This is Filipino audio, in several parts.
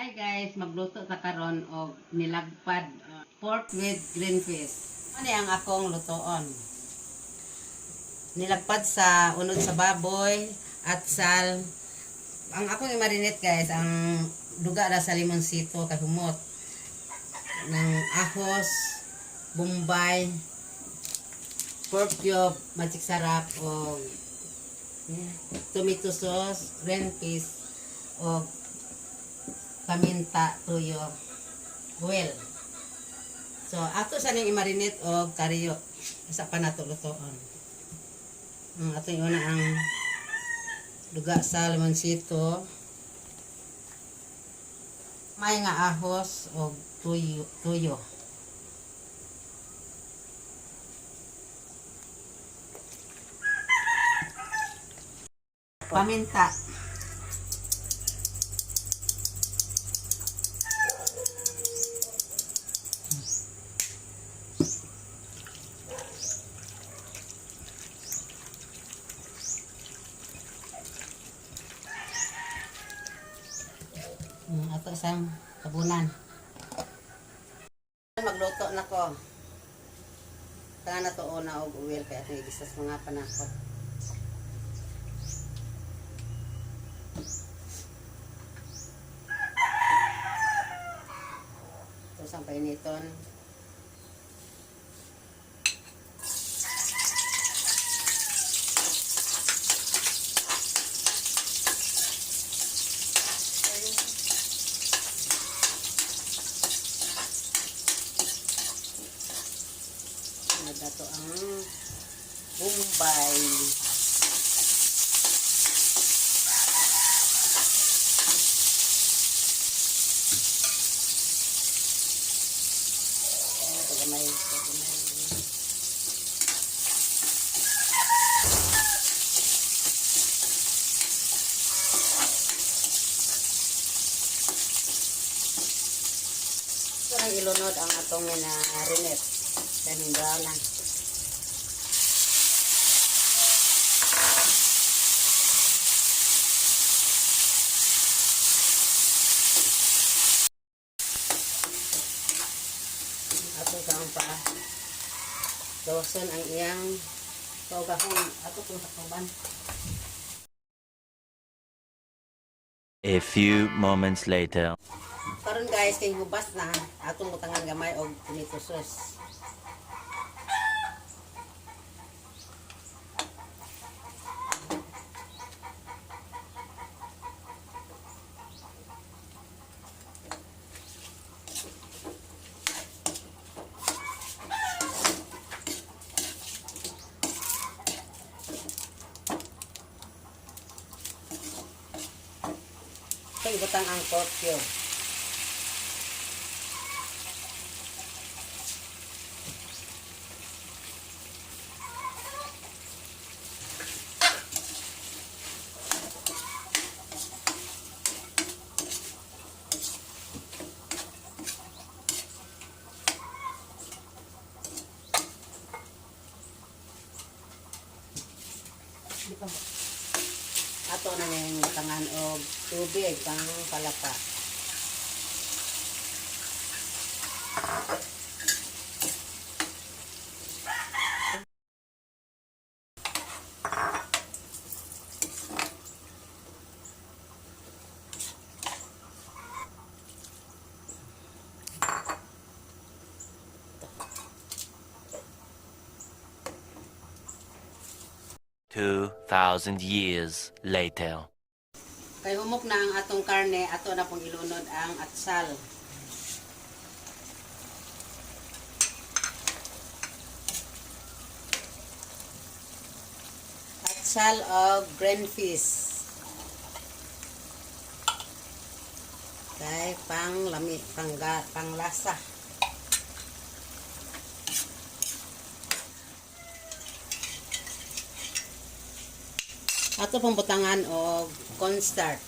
Hi guys, magluto ta karon og nilagpad pork with green fish. Ano ang akong lutoon? Nilagpad sa unod sa baboy at sal. Ang akong i-marinate guys, ang duga na sa limonsito kay humot ng ahos, bombay, pork cube, magic sarap o tomato sauce, green fish o paminta, tuyo, oil. So, ato sa ning i-marinate o kariyo. Isa pa nato lutoon. Ato yung una ang duga sa limonsito. May nga ahos o tuyo. Paminta. Ato isang tabunan. Magluto na ko. Tangan na to una og oil kaya ito igisas mga panakot. Ito isang painiton. Dato ang bombay. Ito gamay. Ito ang ilunod ang atong minarinate. Kaning brown lang. Ato kaon pa. Doson ang iyang paugahon. Ato kung takpan. A few moments later. Karon guys, kay hubas na atong butangan gamay og tomato sauce. Kay butang ang pork cube. Ato na yung tangan og tubig pang palapa. Years later. Kay humok na ang atong karne, ato na pong ilunod ang atsal. Atsal o green fish. Kay panglasa. Ato pong butangan og cornstarch.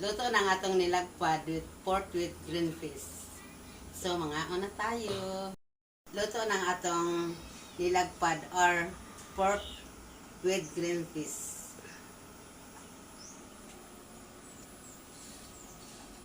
Luto ng atong nilagpad with pork with green peas. So, mga una tayo. Luto ng atong nilagpad or pork with green peas.